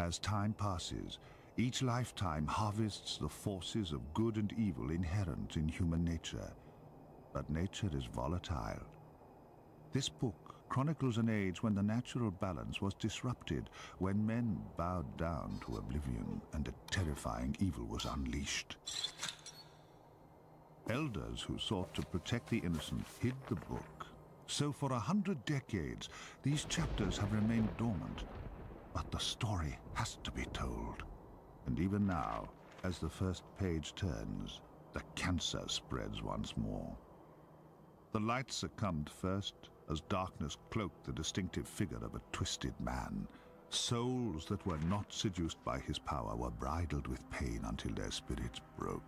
As time passes, each lifetime harvests the forces of good and evil inherent in human nature. But nature is volatile. This book chronicles an age when the natural balance was disrupted, when men bowed down to oblivion and a terrifying evil was unleashed. Elders who sought to protect the innocent hid the book. So for 100 decades, these chapters have remained dormant. But the story has to be told. And even now, as the first page turns, the cancer spreads once more. The light succumbed first, as darkness cloaked the distinctive figure of a twisted man. Souls that were not seduced by his power were bridled with pain until their spirits broke.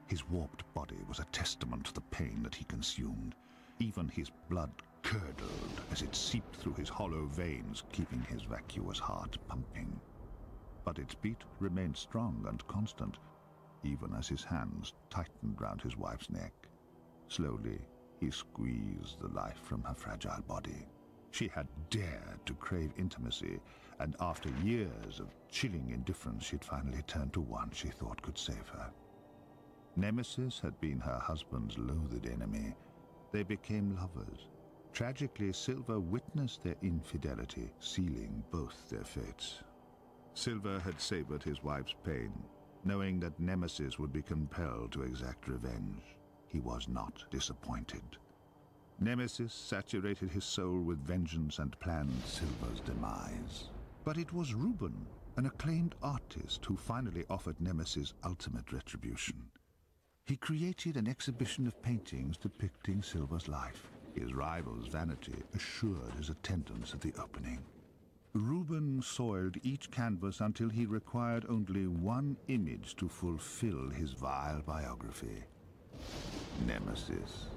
His warped body was a testament to the pain that he consumed. Even his blood curdled as it seeped through his hollow veins, keeping his vacuous heart pumping. But its beat remained strong and constant, even as his hands tightened round his wife's neck. Slowly, he squeezed the life from her fragile body. She had dared to crave intimacy, and after years of chilling indifference, she'd finally turned to one she thought could save her. Nemesis had been her husband's loathed enemy. They became lovers. Tragically, Silver witnessed their infidelity, sealing both their fates. Silver had savored his wife's pain, knowing that Nemesis would be compelled to exact revenge. He was not disappointed. Nemesis saturated his soul with vengeance and planned Silver's demise. But it was Reuben, an acclaimed artist, who finally offered Nemesis ultimate retribution. He created an exhibition of paintings depicting Silver's life. His rival's vanity assured his attendance at the opening. Reuben soiled each canvas until he required only one image to fulfill his vile biography. Nemesis.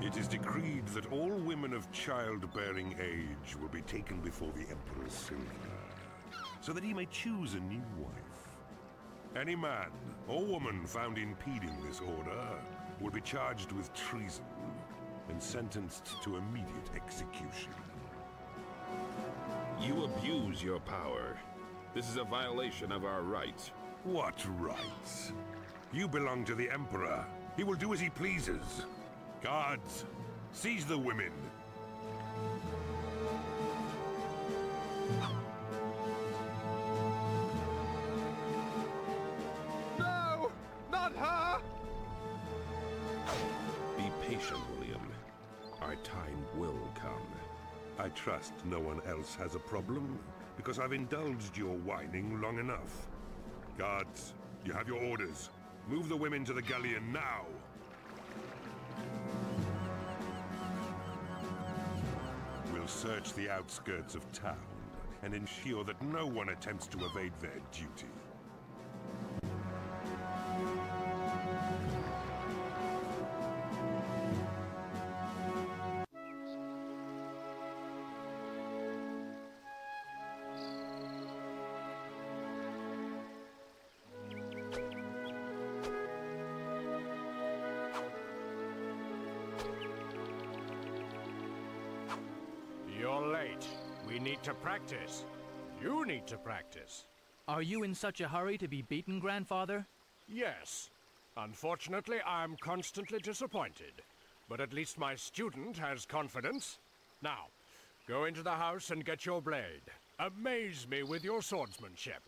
It is decreed that all women of childbearing age will be taken before the Emperor Silver, so that he may choose a new wife. Any man or woman found impeding this order will be charged with treason and sentenced to immediate execution. You abuse your power. This is a violation of our rights. What rights? You belong to the Emperor. He will do as he pleases. Guards, seize the women. No! Not her! Be patient, William. Our time will come. I trust no one else has a problem, because I've indulged your whining long enough. Guards, you have your orders. Move the women to the galleon now! We'll search the outskirts of town and ensure that no one attempts to evade their duty. You're late. We need to practice. You need to practice. Are you in such a hurry to be beaten, Grandfather? Yes. Unfortunately, I'm constantly disappointed. But at least my student has confidence. Now, go into the house and get your blade. Amaze me with your swordsmanship.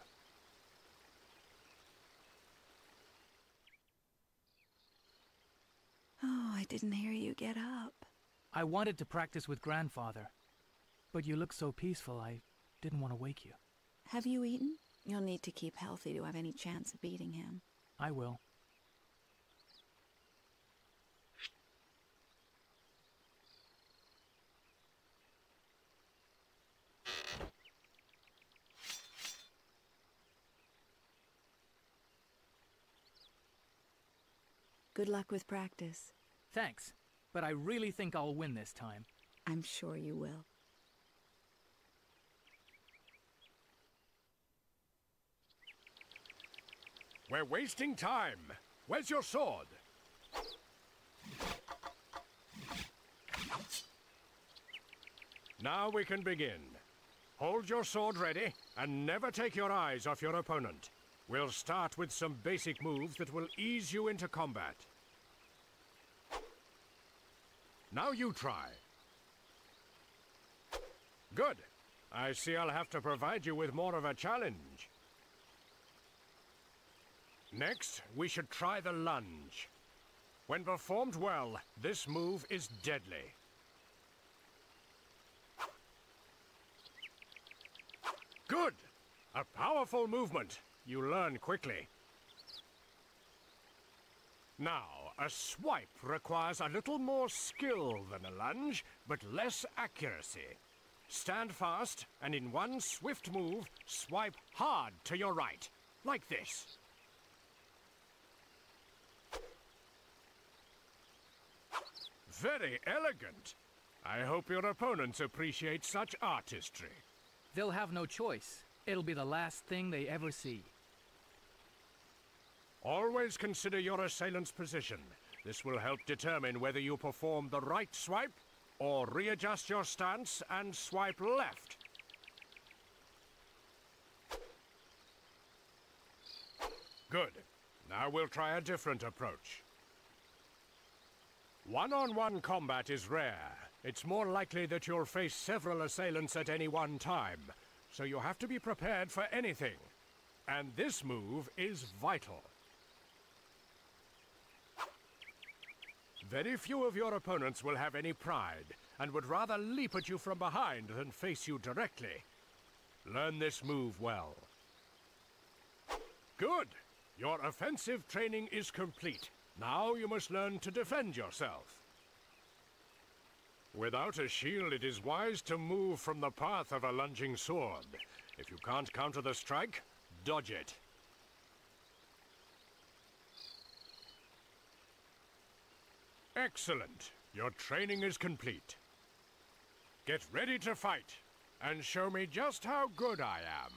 Oh, I didn't hear you get up. I wanted to practice with Grandfather, but you look so peaceful, I didn't want to wake you. Have you eaten? You'll need to keep healthy to have any chance of beating him. I will. Good luck with practice. Thanks, but I really think I'll win this time. I'm sure you will. We're wasting time. Where's your sword? Now we can begin. Hold your sword ready and never take your eyes off your opponent. We'll start with some basic moves that will ease you into combat. Now you try. Good. I see I'll have to provide you with more of a challenge. Next, we should try the lunge. When performed well, this move is deadly. Good! A powerful movement. You learn quickly. Now, a swipe requires a little more skill than a lunge, but less accuracy. Stand fast, and in one swift move, swipe hard to your right, like this. Very elegant. I hope your opponents appreciate such artistry. They'll have no choice. It'll be the last thing they ever see. Always consider your assailant's position. This will help determine whether you perform the right swipe or readjust your stance and swipe left. Good. Now we'll try a different approach. One-on-one combat is rare. It's more likely that you'll face several assailants at any one time, so you have to be prepared for anything. And this move is vital. Very few of your opponents will have any pride, and would rather leap at you from behind than face you directly. Learn this move well. Good! Your offensive training is complete. Now you must learn to defend yourself. Without a shield, it is wise to move from the path of a lunging sword. If you can't counter the strike, dodge it. Excellent. Your training is complete. Get ready to fight, and show me just how good I am.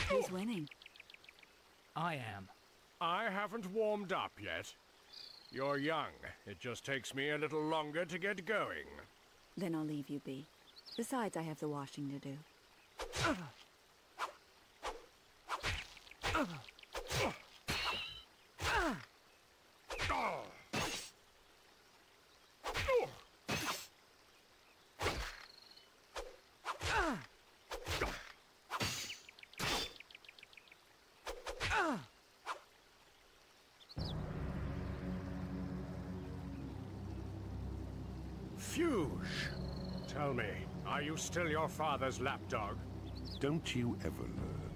Who's winning? I am. I haven't warmed up yet. You're young. It just takes me a little longer to get going. Then I'll leave you be. Besides, I have the washing to do. Fuge! Tell me, are you still your father's lapdog? Don't you ever learn.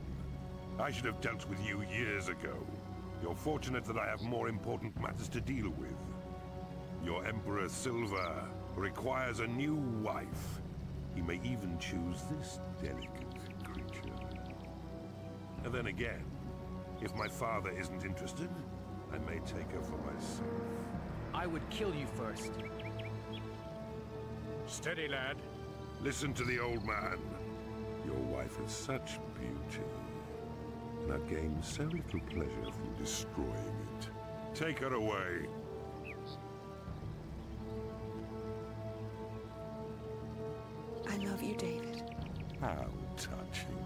I should have dealt with you years ago. You're fortunate that I have more important matters to deal with. Your Emperor Silver requires a new wife. He may even choose this delicate creature. And then again, if my father isn't interested, I may take her for myself. I would kill you first. Steady, lad. Listen to the old man. Your wife is such beauty, and I've gained so little pleasure from destroying it. Take her away. I love you, David. How touching.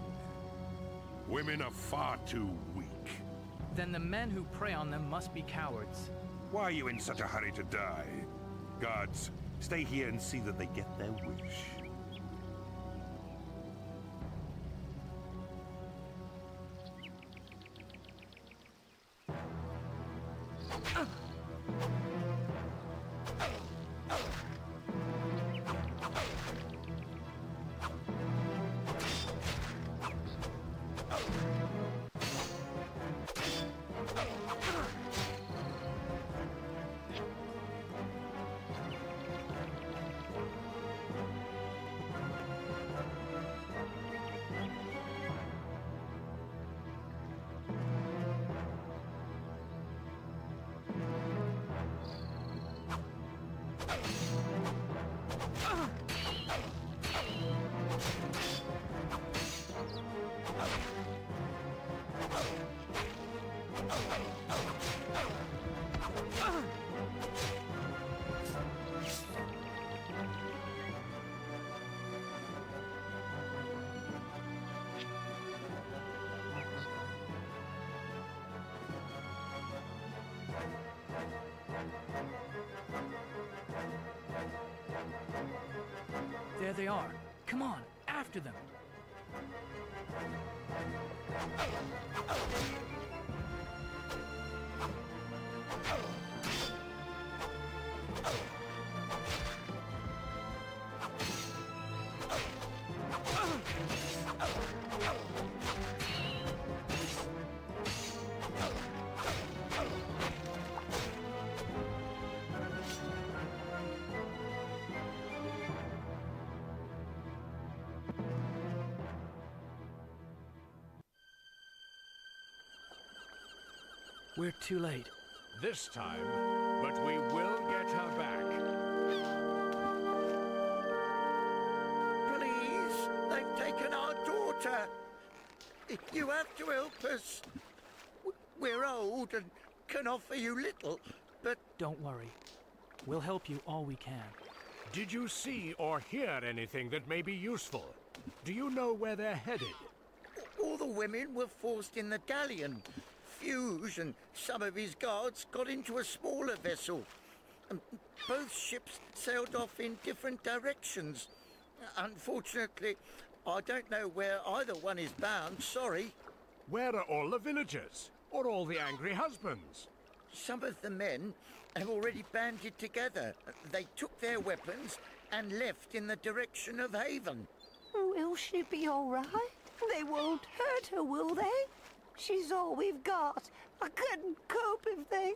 Women are far too weak. Then the men who prey on them must be cowards. Why are you in such a hurry to die? Guards, stay here and see that they get their wish. There they are. Come on, after them. We're too late. This time, but we will get her back. Please, they've taken our daughter. You have to help us. We're old and can offer you little, but... Don't worry. We'll help you all we can. Did you see or hear anything that may be useful? Do you know where they're headed? All the women were forced in the galleon. Fuge and some of his guards got into a smaller vessel. And both ships sailed off in different directions. Unfortunately, I don't know where either one is bound, sorry. Where are all the villagers? Or all the angry husbands? Some of the men have already banded together. They took their weapons and left in the direction of Haven. Will she be all right? They won't hurt her, will they? She's all we've got. I couldn't cope if they...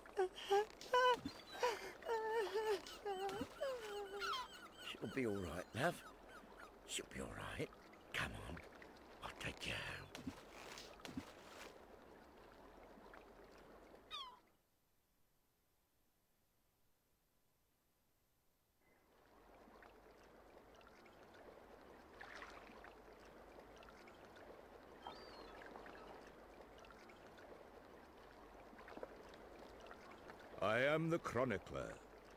She'll be all right, love. She'll be all right. Come on, I'll take you home. I am the chronicler.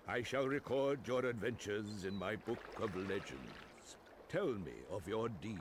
I shall record your adventures in my book of legends. Tell me of your deeds.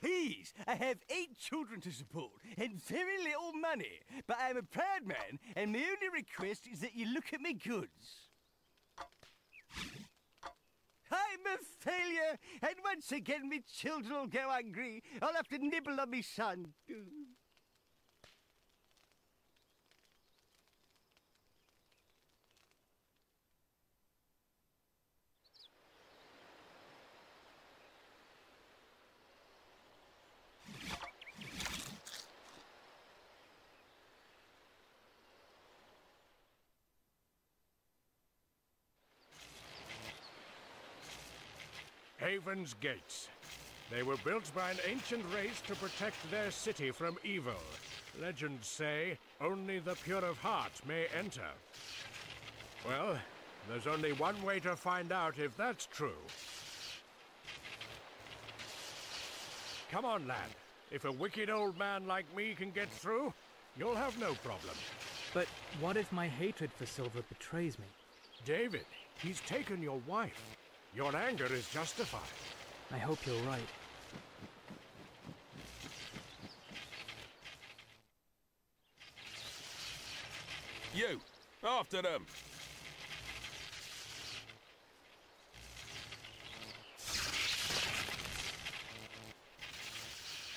Please, I have 8 children to support and very little money, but I'm a proud man, and my only request is that you look at me goods. I'm a failure, and once again me children will go hungry. I'll have to nibble on me son. Haven's gates. They were built by an ancient race to protect their city from evil. Legends say only the pure of heart may enter. Well, there's only one way to find out if that's true. Come on, lad. If a wicked old man like me can get through, you'll have no problem. But what if my hatred for Silver betrays me? David, he's taken your wife. Your anger is justified. I hope you're right. You! After them!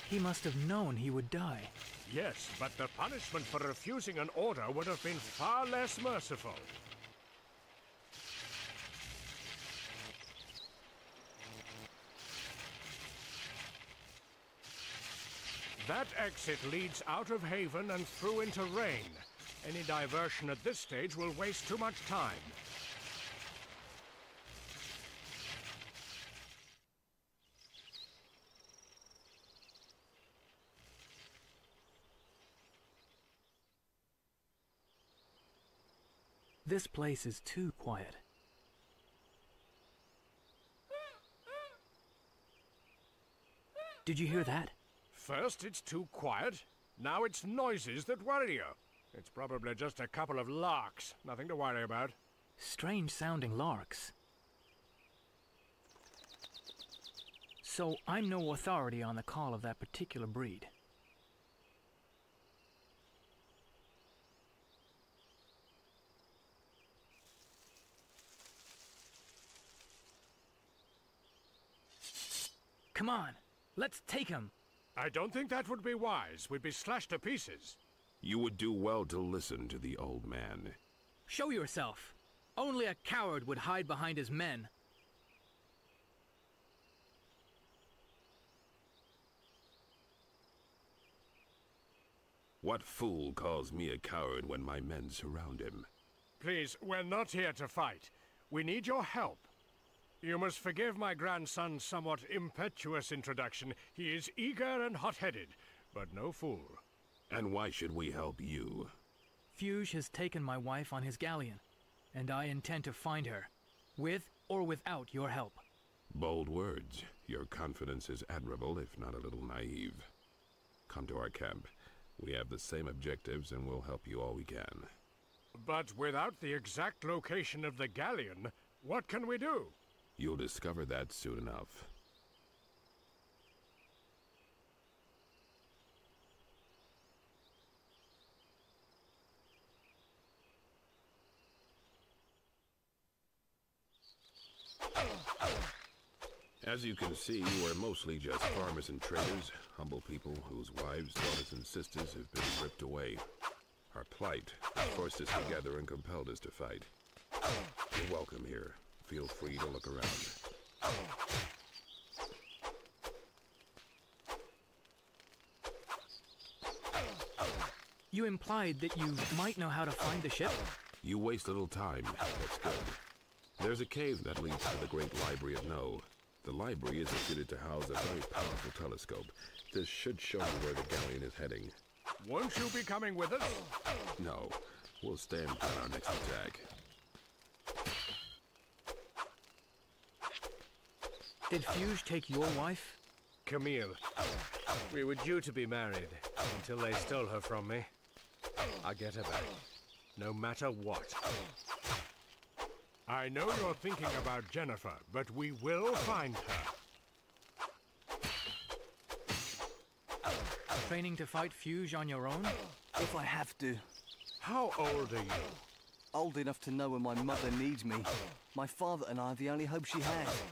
He must have known he would die. Yes, but the punishment for refusing an order would have been far less merciful. That exit leads out of Haven and through into Rain. Any diversion at this stage will waste too much time. This place is too quiet. Did you hear that? First it's too quiet, now it's noises that worry you. It's probably just a couple of larks, nothing to worry about. Strange sounding larks. So I'm no authority on the call of that particular breed. Come on, let's take him. I don't think that would be wise. We'd be slashed to pieces. You would do well to listen to the old man. Show yourself. Only a coward would hide behind his men. What fool calls me a coward when my men surround him? Please, we're not here to fight. We need your help. You must forgive my grandson's somewhat impetuous introduction. He is eager and hot-headed, but no fool. And why should we help you? Fuge has taken my wife on his galleon, and I intend to find her, with or without your help. Bold words. Your confidence is admirable, if not a little naive. Come to our camp. We have the same objectives, and we'll help you all we can. But without the exact location of the galleon, what can we do? You'll discover that soon enough. As you can see, we're mostly just farmers and traders, humble people whose wives, daughters, and sisters have been ripped away. Our plight has forced us together and compelled us to fight. You're welcome here. Feel free to look around. You implied that you might know how to find the ship? You waste little time. That's good. There's a cave that leads to the Great Library of No. The library is fitted to house a very powerful telescope. This should show you where the galleon is heading. Won't you be coming with us? No. We'll stand by our next attack. Did Fuge take your wife? Camille. We were due to be married until they stole her from me. I'll get her back, no matter what. I know you're thinking about Jennifer, but we will find her. Training to fight Fuge on your own? If I have to. How old are you? Old enough to know when my mother needs me. My father and I are the only hope she has.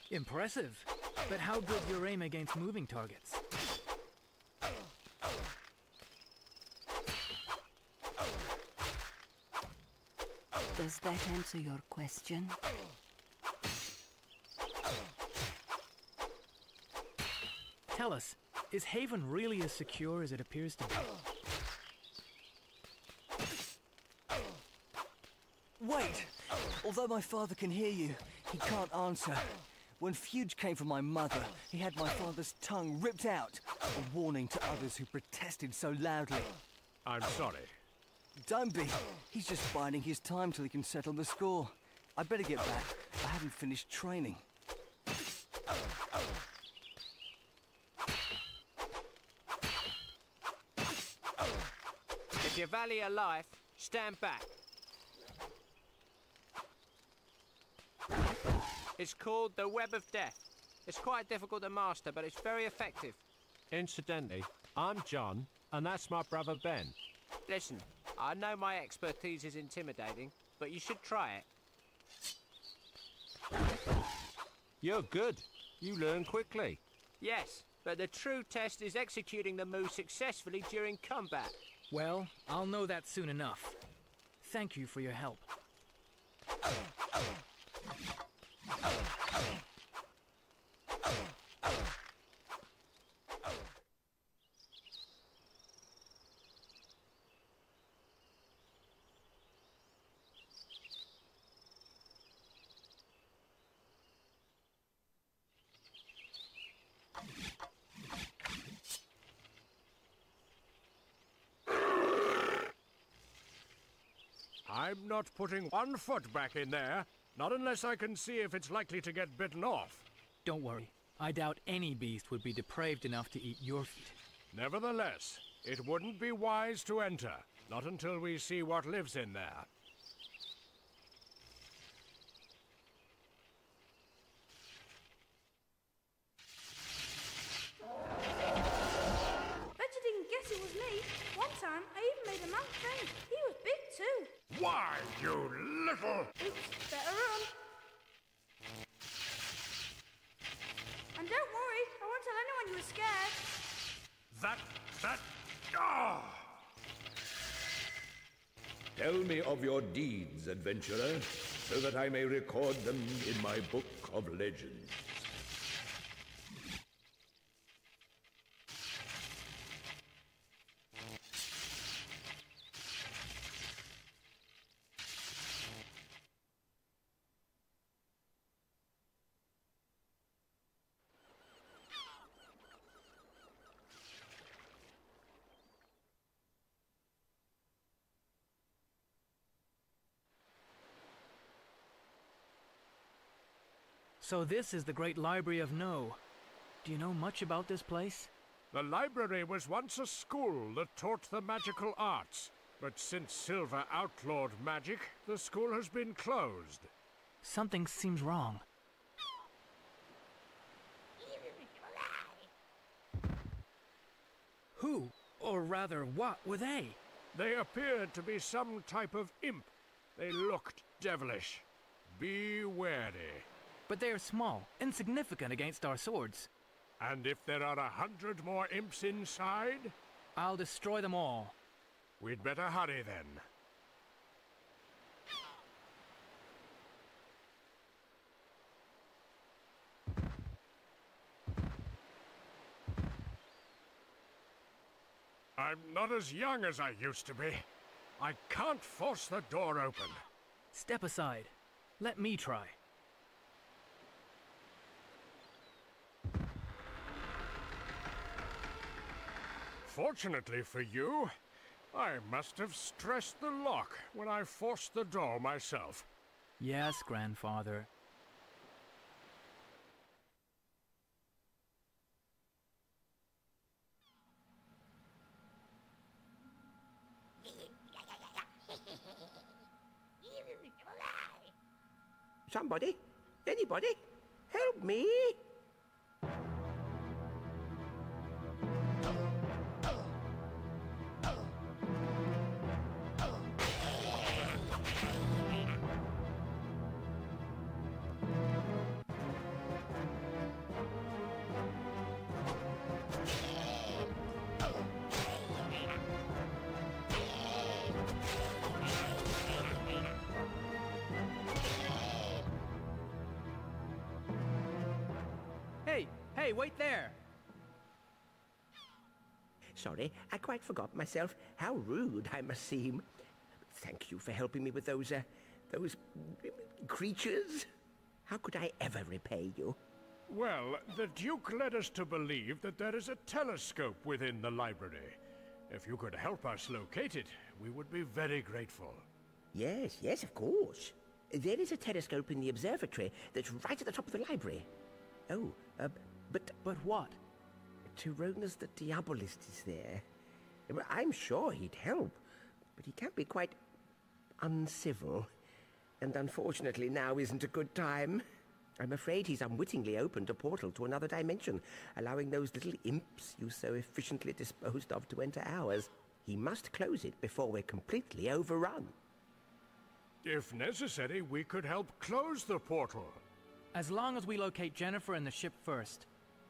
Impressive. But how good your aim against moving targets? Does that answer your question? Tell us, is Haven really as secure as it appears to be? Wait! Although my father can hear you, he can't answer. When Fuge came for my mother, he had my father's tongue ripped out, a warning to others who protested so loudly. I'm sorry. Don't be. He's just biding his time till he can settle the score. I'd better get back. I haven't finished training. If you value your life, stand back. It's called the Web of Death. It's quite difficult to master, but it's very effective. Incidentally, I'm John, and that's my brother Ben. Listen, I know my expertise is intimidating, but you should try it. You're good. You learn quickly. Yes, but the true test is executing the move successfully during combat. Well, I'll know that soon enough. Thank you for your help. I'm not putting 1 foot back in there, not unless I can see if it's likely to get bitten off. Don't worry. I doubt any beast would be depraved enough to eat your feet. Nevertheless, it wouldn't be wise to enter, not until we see what lives in there. Bet you didn't guess it was me. One time, I even made a man faint. He was big too. Why, you little... Oops, better run. And don't worry, I won't tell anyone you were scared. Ah! Tell me of your deeds, adventurer, so that I may record them in my book of legends. So this is the great library of No. Do you know much about this place? The library was once a school that taught the magical arts. But since Silver outlawed magic, the school has been closed. Something seems wrong. Who, or rather what, were they? They appeared to be some type of imp. They looked devilish. Be wary. But they are small, insignificant against our swords. And if there are 100 more imps inside? I'll destroy them all. We'd better hurry then. I'm not as young as I used to be. I can't force the door open. Step aside. Let me try. Fortunately for you, I must have stressed the lock when I forced the door myself. Yes, grandfather. Somebody? Anybody? Help me! Hey, wait there! Sorry, I quite forgot myself. How rude I must seem. Thank you for helping me with those creatures. How could I ever repay you? Well, the Duke led us to believe that there is a telescope within the library. If you could help us locate it, we would be very grateful. Yes, yes, of course. There is a telescope in the observatory that's right at the top of the library. Oh, But what? Tyronas the Diabolist is there. I'm sure he'd help, but he can be quite uncivil. And unfortunately now isn't a good time. I'm afraid he's unwittingly opened a portal to another dimension, allowing those little imps you so efficiently disposed of to enter ours. He must close it before we're completely overrun. If necessary, we could help close the portal. As long as we locate Jennifer and the ship first.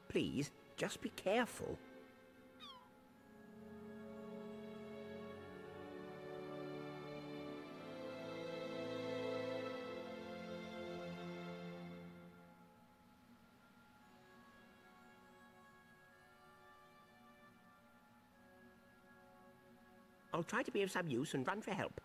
Please, just be careful. I'll try to be of some use and run for help.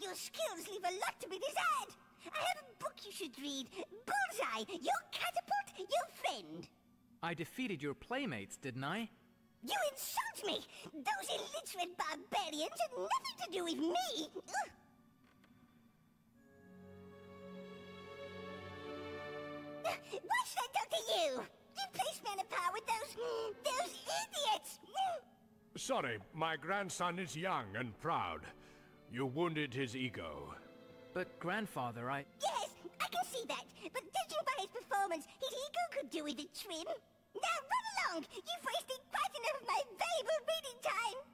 Your skills leave a lot to be desired. I have a book you should read. Bullseye, your catapult, your friend. I defeated your playmates, didn't I? You insult me! Those illiterate barbarians had nothing to do with me! Ugh. Why should I talk to you? You place me on a par with those idiots! Sorry, my grandson is young and proud. You wounded his ego. But grandfather, Yes, I can see that. But judging by his performance, his ego could do with a trim. Now run along! You've wasted quite enough of my valuable reading time!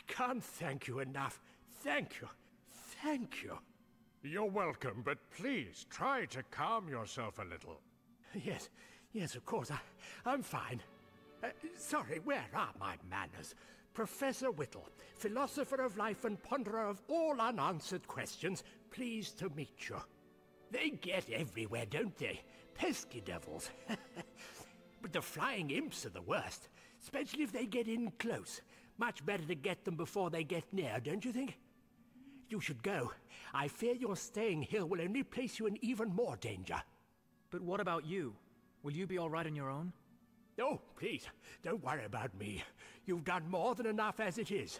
Can't thank you enough. Thank you. Thank you. You're welcome, but please try to calm yourself a little. Yes, of course. I'm fine. Sorry, where are my manners? Professor Whittle, philosopher of life and ponderer of all unanswered questions, pleased to meet you. They get everywhere, don't they? Pesky devils. But the flying imps are the worst, especially if they get in close. Much better to get them before they get near, don't you think? You should go. I fear your staying here will only place you in even more danger. But what about you? Will you be all right on your own? Oh, please, don't worry about me. You've done more than enough as it is.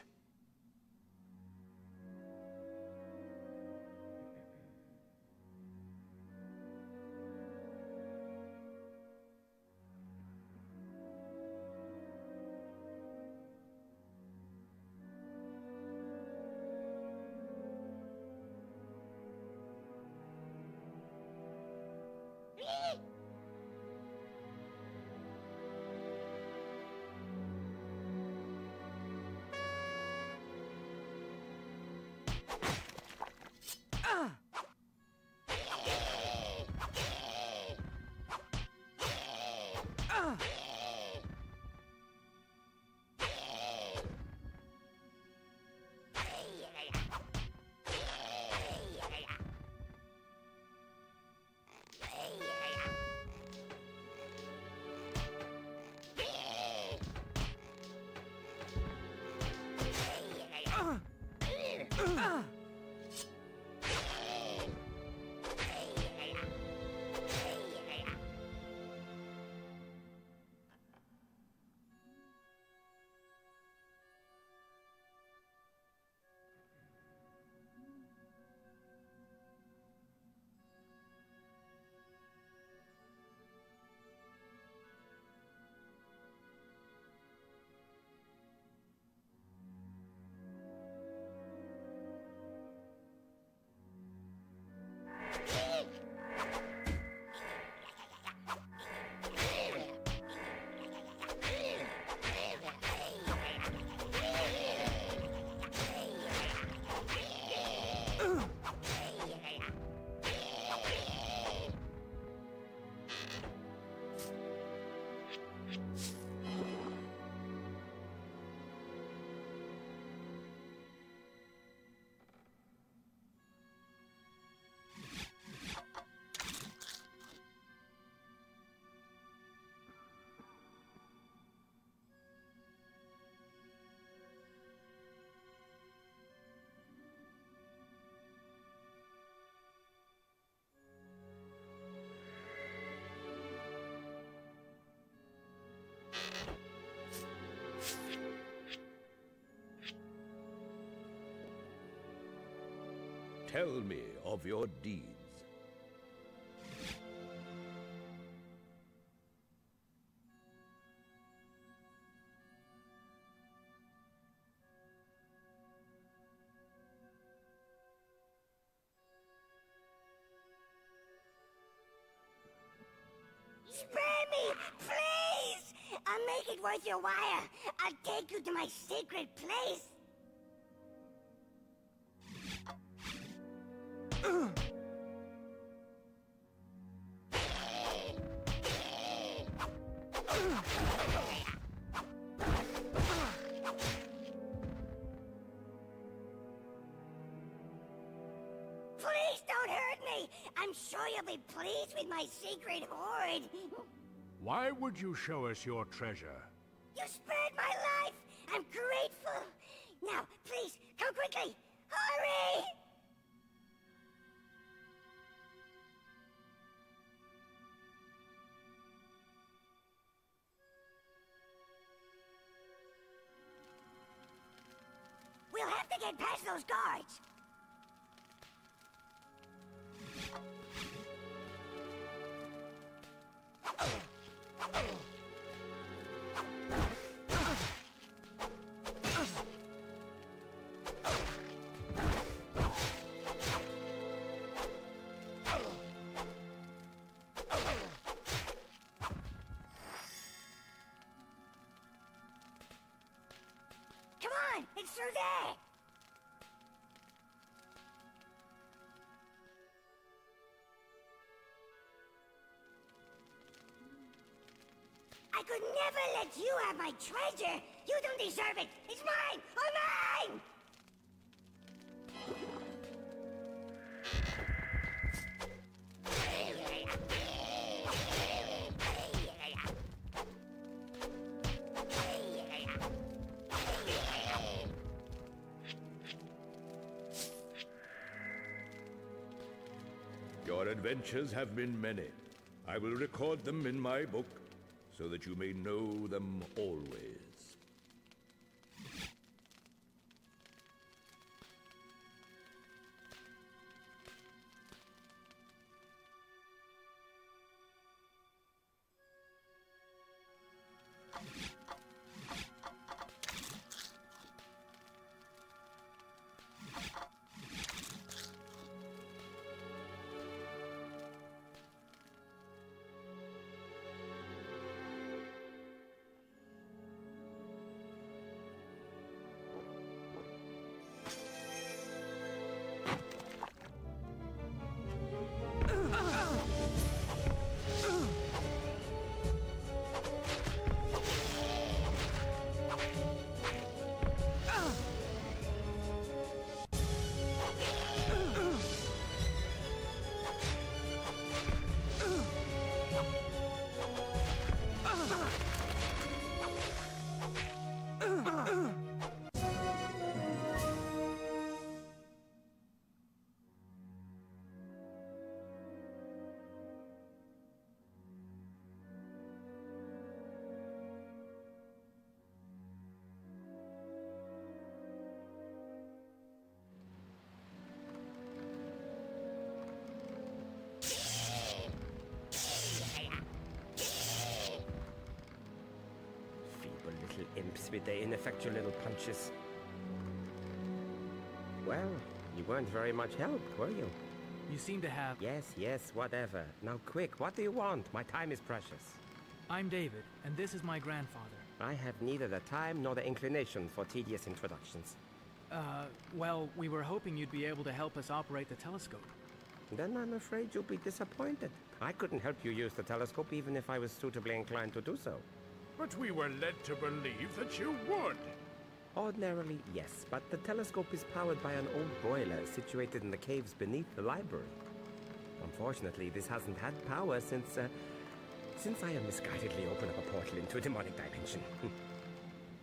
Tell me of your deeds. Spare me, please! I'll make it worth your while. I'll take you to my sacred place. Please don't hurt me. I'm sure you'll be pleased with my secret hoard. Why would you show us your treasure? You spared my life. I'm grateful. Now, please, come quickly. Hurry! We'll have to get past those guards. Come on, it's through there. I could never let you have my treasure! You don't deserve it! It's mine! All mine! Your adventures have been many. I will record them in my book, so that you may know them always. Imps with their ineffectual little punches. Well, you weren't very much help, were you? You seem to have... Yes, whatever. Now quick, what do you want? My time is precious. I'm David, and this is my grandfather. I have neither the time nor the inclination for tedious introductions. Well, we were hoping you'd be able to help us operate the telescope. Then I'm afraid you'll be disappointed. I couldn't help you use the telescope even if I was suitably inclined to do so. But we were led to believe that you would. Ordinarily, yes, but the telescope is powered by an old boiler situated in the caves beneath the library. Unfortunately, this hasn't had power since I have misguidedly opened up a portal into a demonic dimension.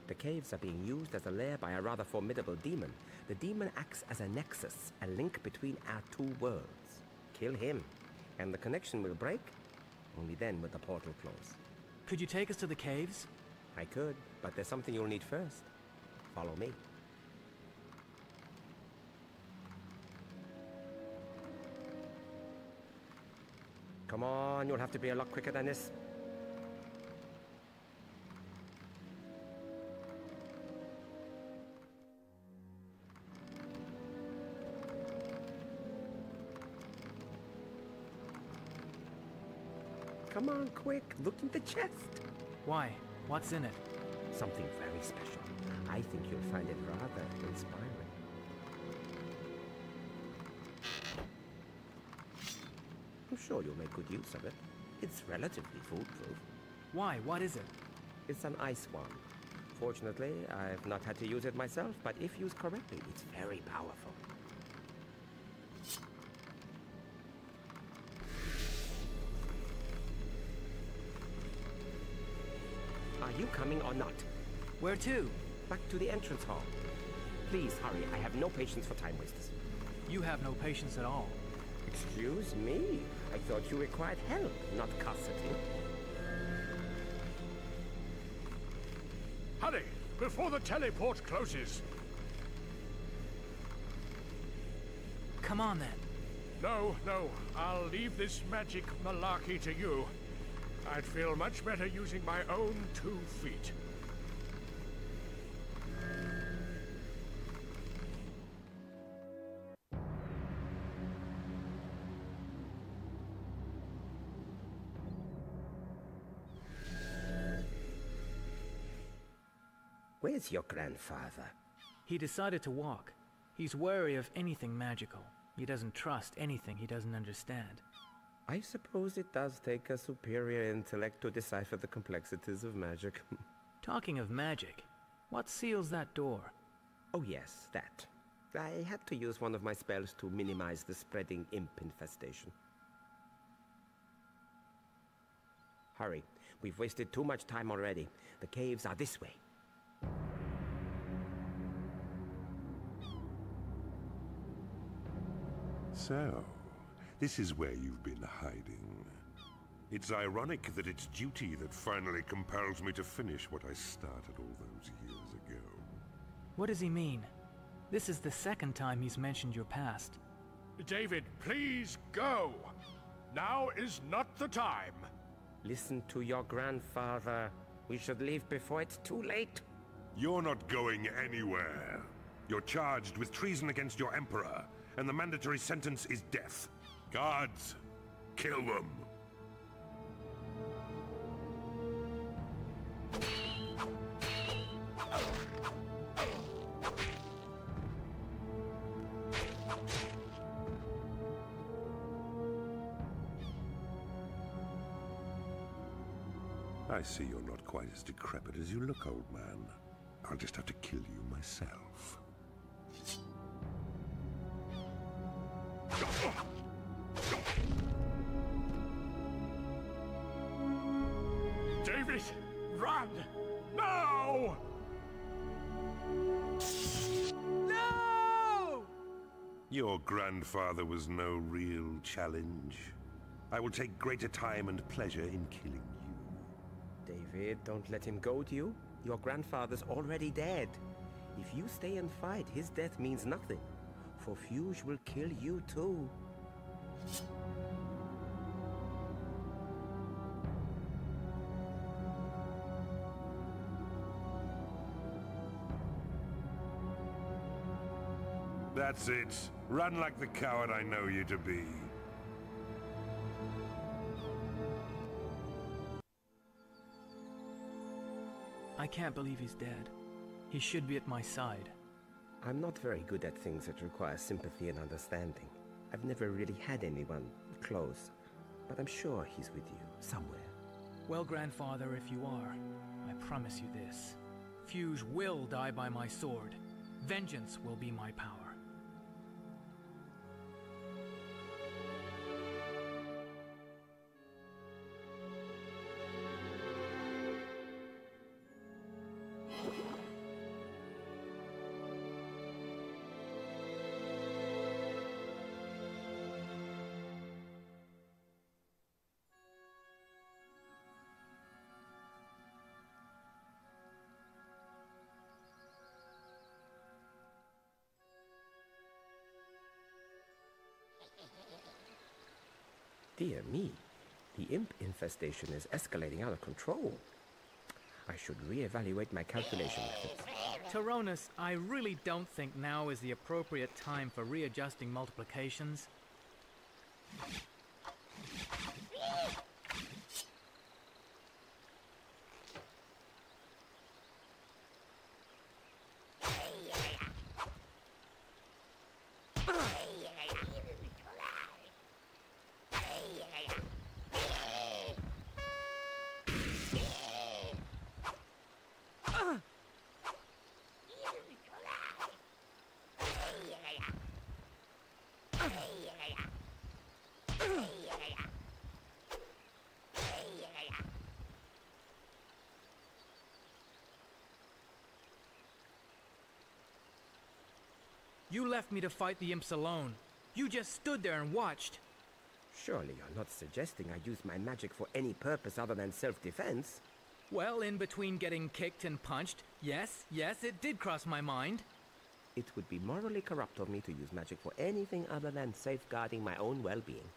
The caves are being used as a lair by a rather formidable demon. The demon acts as a nexus, a link between our two worlds. Kill him, and the connection will break. Only then will the portal close. Could you take us to the caves? I could, but there's something you'll need first. Follow me. Come on, you'll have to be a lot quicker than this. Come on, quick. Look in the chest. Why? What's in it? Something very special. I think you'll find it rather inspiring. I'm sure you'll make good use of it. It's relatively foolproof. Why? What is it? It's an ice wand. Fortunately, I've not had to use it myself, but if used correctly, it's very powerful. Are you coming or not? Where to? Back to the entrance hall. Please hurry, I have no patience for time wasters. You have no patience at all. Excuse me? I thought you required help, not custody. Hurry, before the teleport closes. Come on, then. No, I'll leave this magic malarkey to you. I'd feel much better using my own 2 feet. Where's your grandfather? He decided to walk. He's wary of anything magical. He doesn't trust anything he doesn't understand. I suppose it does take a superior intellect to decipher the complexities of magic. Talking of magic, what seals that door? Oh yes, that. I had to use one of my spells to minimize the spreading imp infestation. Hurry, we've wasted too much time already. The caves are this way. So, this is where you've been hiding. It's ironic that it's duty that finally compels me to finish what I started all those years ago. What does he mean? This is the second time he's mentioned your past. David, please go! Now is not the time. Listen to your grandfather. We should leave before it's too late. You're not going anywhere. You're charged with treason against your emperor, and the mandatory sentence is death. Guards, kill them. I see you're not quite as decrepit as you look, old man. I'll just have to kill you myself. David, run! No! No! Your grandfather was no real challenge. I will take greater time and pleasure in killing you. David, don't let him goad you. Your grandfather's already dead. If you stay and fight, his death means nothing. For Fuge will kill you too. That's it. Run like the coward I know you to be. I can't believe he's dead. He should be at my side. I'm not very good at things that require sympathy and understanding. I've never really had anyone close, but I'm sure he's with you somewhere. Well, grandfather, if you are, I promise you this. Fuge will die by my sword. Vengeance will be my power. Dear me, the imp infestation is escalating out of control. I should reevaluate my calculation methods. Tyrannus, I really don't think now is the appropriate time for readjusting multiplications. You left me to fight the imps alone. You just stood there and watched. Surely you're not suggesting I use my magic for any purpose other than self-defense? Well, in between getting kicked and punched, yes, it did cross my mind. It would be morally corrupt of me to use magic for anything other than safeguarding my own well-being.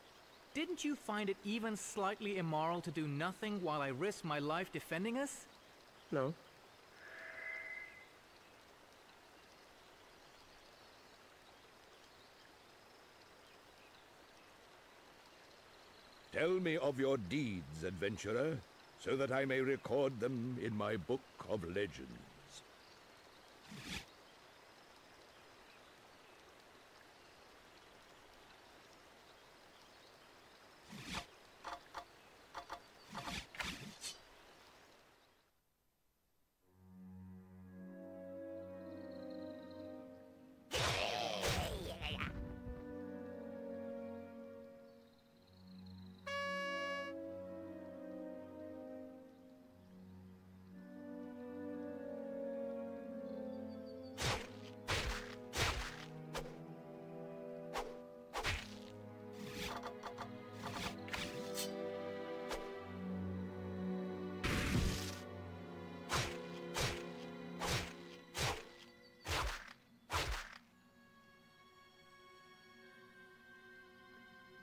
Didn't you find it even slightly immoral to do nothing while I risked my life defending us? No. Tell me of your deeds, adventurer, so that I may record them in my book of legends.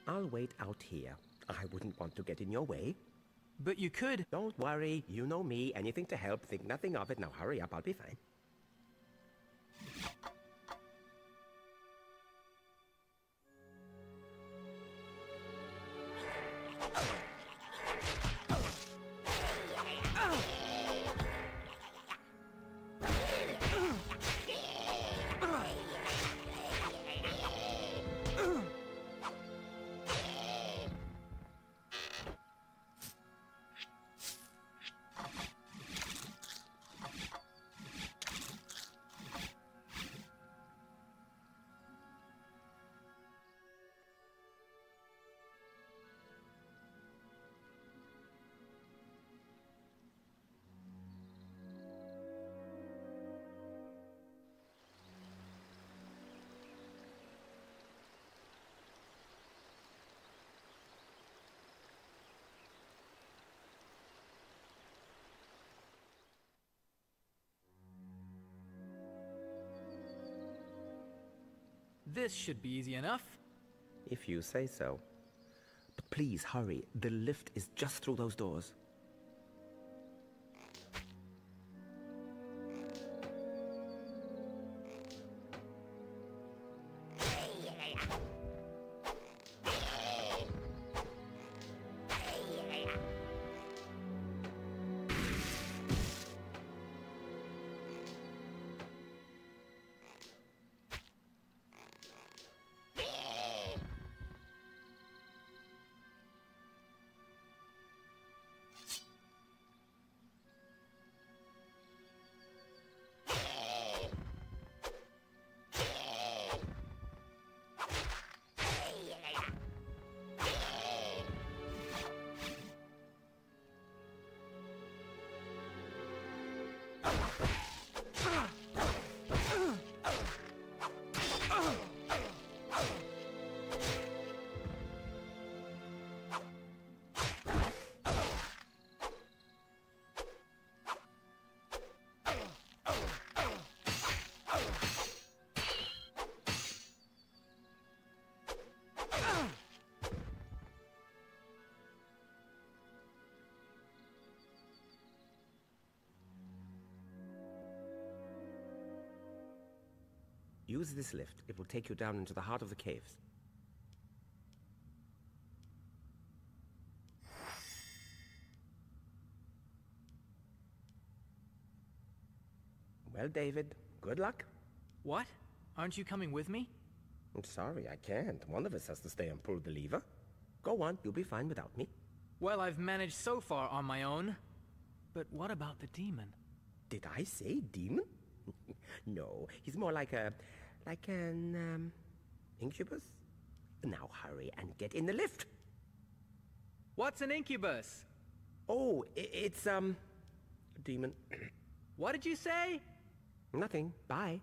I'll wait out here. I wouldn't want to get in your way. But you could. Don't worry. You know me. Anything to help. Think nothing of it. Now hurry up. I'll be fine. This should be easy enough. If you say so. But please hurry. The lift is just through those doors. Use this lift. It will take you down into the heart of the caves. Well, David, good luck. What? Aren't you coming with me? I'm sorry, I can't. One of us has to stay and pull the lever. Go on, you'll be fine without me. Well, I've managed so far on my own. But what about the demon? Did I say demon? No, he's more like an incubus? Now hurry and get in the lift. What's an incubus? Oh, it's, a demon. What did you say? Nothing. Bye.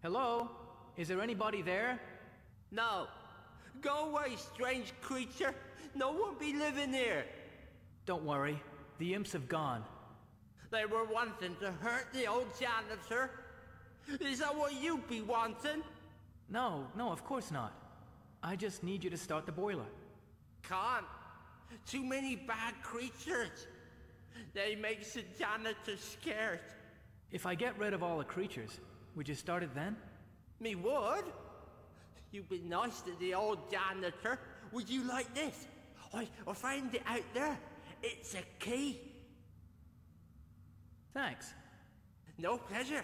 Hello? Is there anybody there? No. Go away, strange creature. No one be living here. Don't worry. The imps have gone. They were wanting to hurt the old janitor. Is that what you be wanting? No, of course not. I just need you to start the boiler. Can't. Too many bad creatures. They makes the janitor scared. If I get rid of all the creatures, would you start it then? Me would. You be nice to the old janitor. Would you like this? I find it out there. It's a key. Thanks. No pleasure.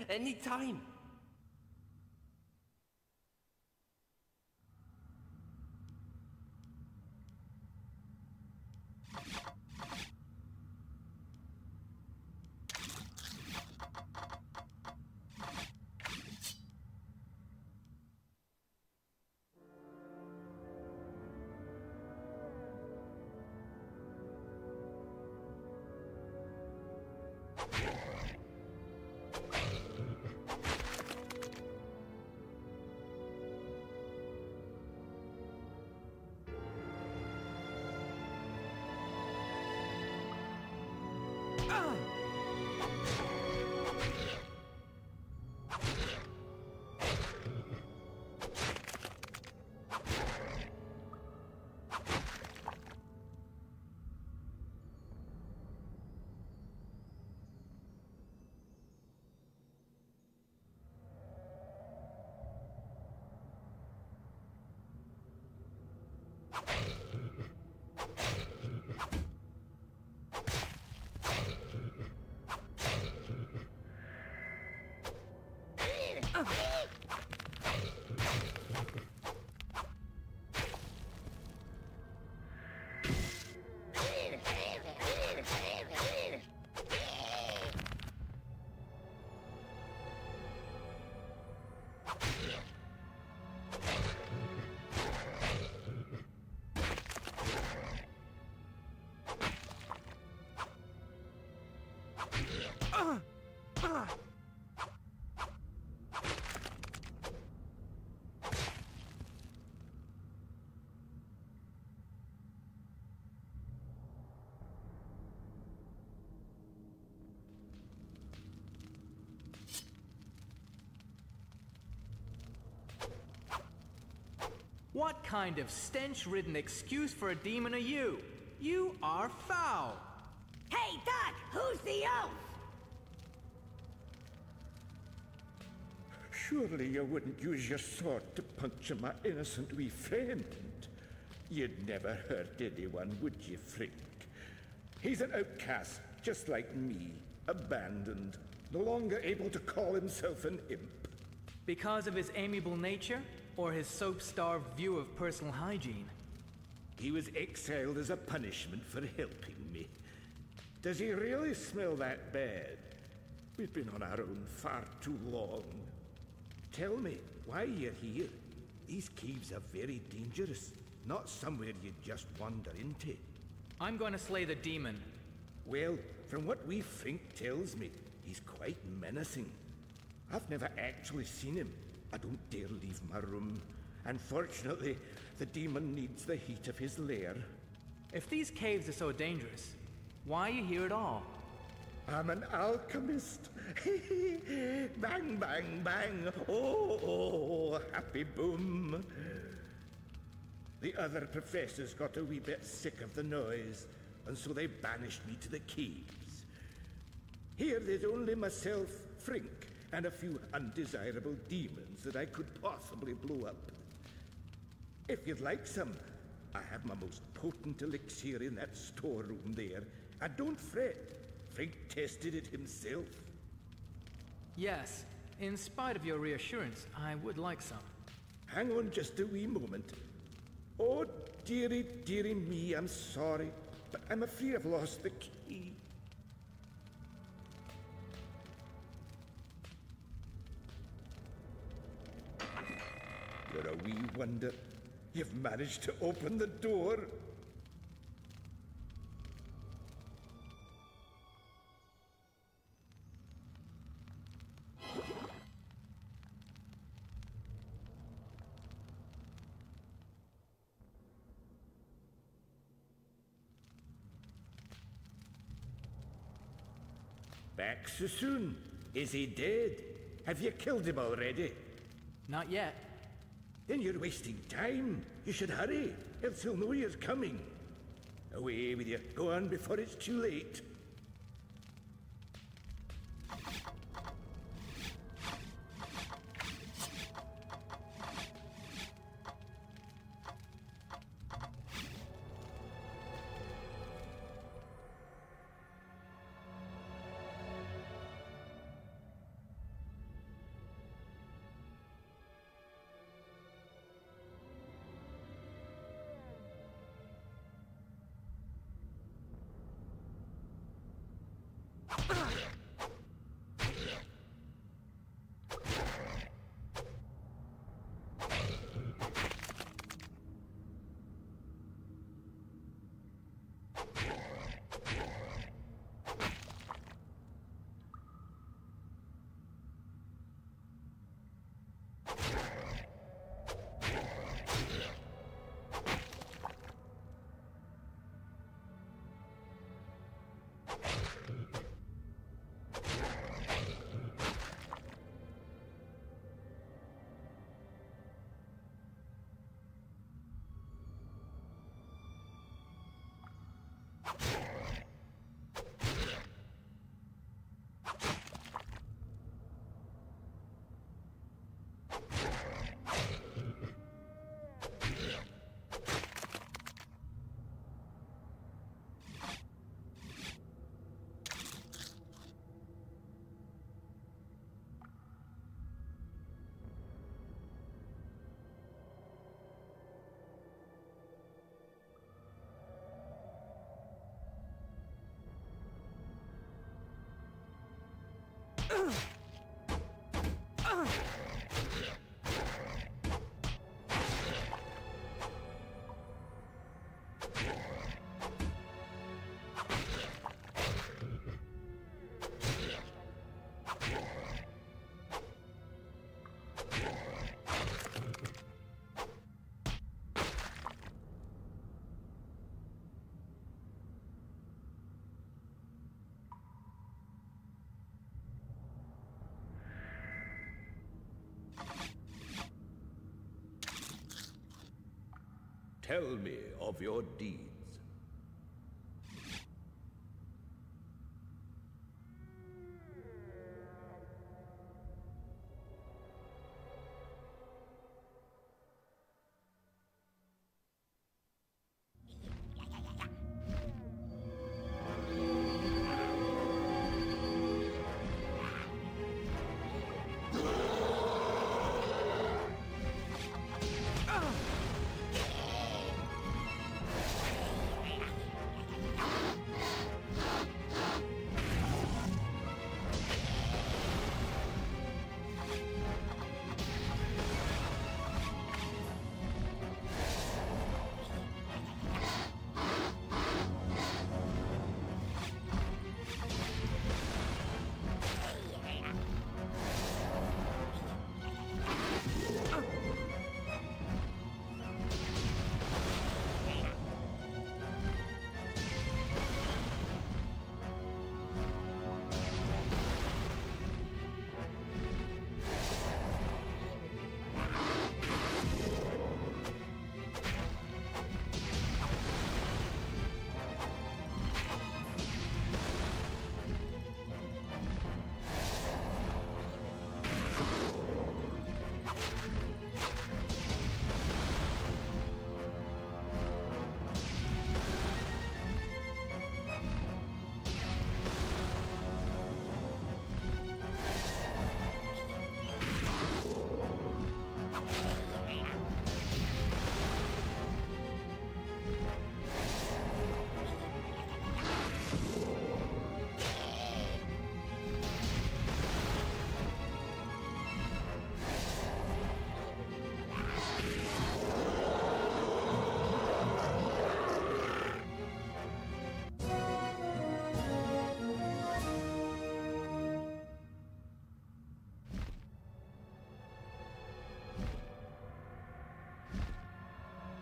Anytime. What kind of stench-ridden excuse for a demon are you? You are foul! Hey, Doc! Who's the elf? Surely you wouldn't use your sword to puncture my innocent wee friend. You'd never hurt anyone, would you, Frink? He's an outcast, just like me, abandoned, no longer able to call himself an imp. Because of his amiable nature, or his soap-starved view of personal hygiene? He was exiled as a punishment for helping me. Does he really smell that bad? We've been on our own far too long. Tell me, why you're here? These caves are very dangerous, not somewhere you'd just wander into. I'm going to slay the demon. Well, from what wee Frink tells me, he's quite menacing. I've never actually seen him, I don't dare leave my room. Unfortunately, the demon needs the heat of his lair. If these caves are so dangerous, why are you here at all? I'm an alchemist. Bang, bang, bang. Oh, oh, happy boom. The other professors got a wee bit sick of the noise, and so they banished me to the caves. Here there's only myself, Frink, and a few undesirable demons that I could possibly blow up. If you'd like some, I have my most potent elixir in that storeroom there. And don't fret, Frink tested it himself. Yes, in spite of your reassurance, I would like some. Hang on just a wee moment. Oh, dearie, dearie me, I'm sorry, but I'm afraid I've lost the key. You're a wee wonder. You've managed to open the door. Back so soon? Is he dead? Have you killed him already? Not yet. Then you're wasting time. You should hurry, else he'll know you're coming. Away with you. Go on before it's too late. Tell me of your deeds.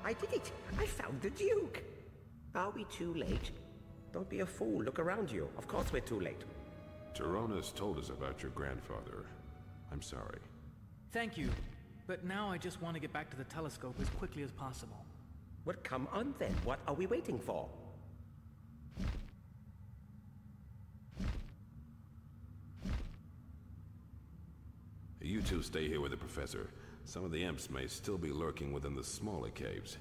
I did it! I found the Duke! Are we too late? Don't be a fool. Look around you. Of course we're too late. Tyrona's told us about your grandfather. I'm sorry. Thank you. But now I just want to get back to the telescope as quickly as possible. Well, come on then. What are we waiting for? You two stay here with the professor. Some of the imps may still be lurking within the smaller caves.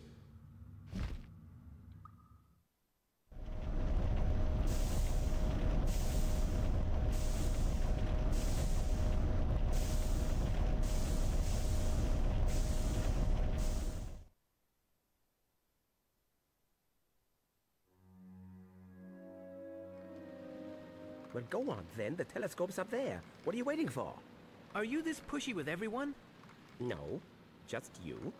Well, go on then. The telescope's up there. What are you waiting for? Are you this pushy with everyone? No, just you.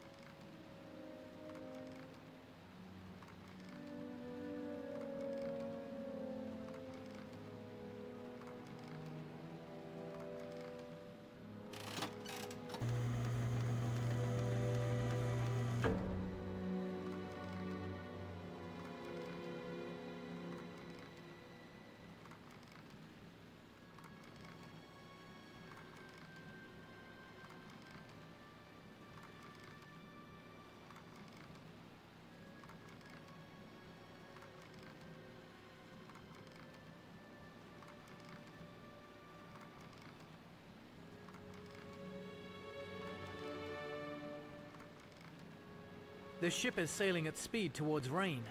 The ship is sailing at speed towards Rain.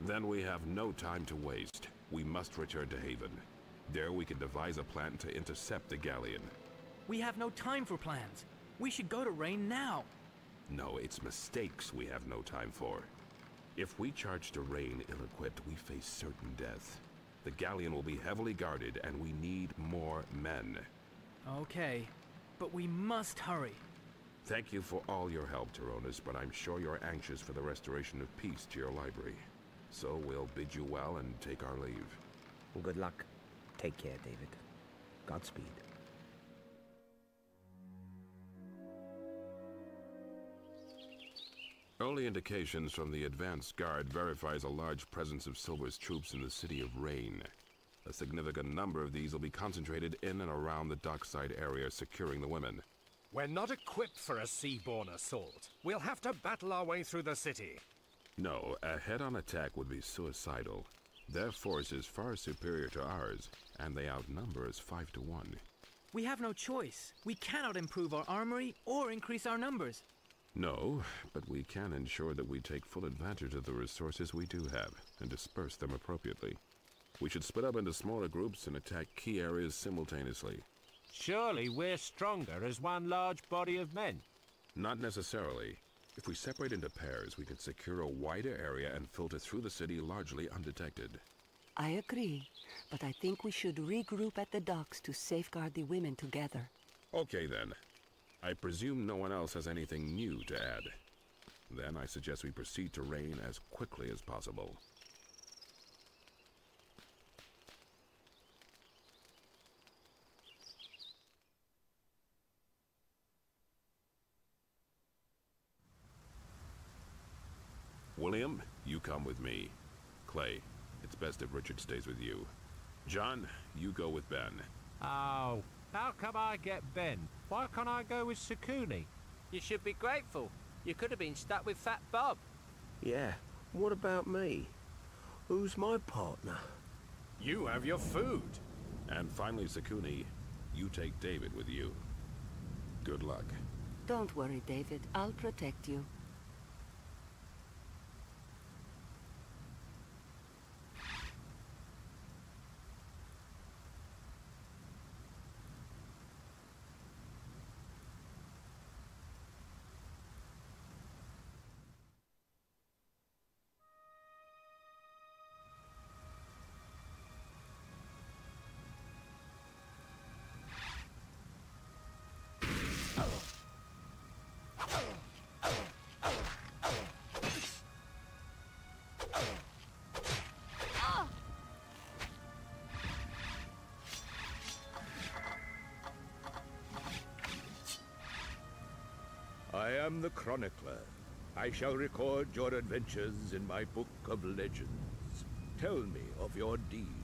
Then we have no time to waste. We must return to Haven. There we can devise a plan to intercept the galleon. We have no time for plans. We should go to Rain now. No, it's mistakes we have no time for. If we charge to Rain ill-equipped, we face certain death. The galleon will be heavily guarded, and we need more men. Okay, but we must hurry. Thank you for all your help, Tyronas, but I'm sure you're anxious for the restoration of peace to your library. So we'll bid you well and take our leave. Good luck. Take care, David. Godspeed. Early indications from the advance guard verifies a large presence of Silver's troops in the city of Rain. A significant number of these will be concentrated in and around the dockside area, securing the women. We're not equipped for a seaborne assault. We'll have to battle our way through the city. No, a head-on attack would be suicidal. Their force is far superior to ours, and they outnumber us 5 to 1. We have no choice. We cannot improve our armory or increase our numbers. No, but we can ensure that we take full advantage of the resources we do have, and disperse them appropriately. We should split up into smaller groups and attack key areas simultaneously. Surely we're stronger as one large body of men. Not necessarily. If we separate into pairs, we can secure a wider area and filter through the city largely undetected. I agree, but I think we should regroup at the docks to safeguard the women together. Okay then. I presume no one else has anything new to add. Then I suggest we proceed to Rain as quickly as possible. William, you come with me. Clay, it's best if Richard stays with you. John, you go with Ben. Oh, how come I get Ben? Why can't I go with Sakuni? You should be grateful. You could have been stuck with Fat Bob. Yeah, what about me? Who's my partner? You have your food. And finally, Sakuni, you take David with you. Good luck. Don't worry, David. I'll protect you. I am the Chronicler. I shall record your adventures in my book of legends. Tell me of your deeds.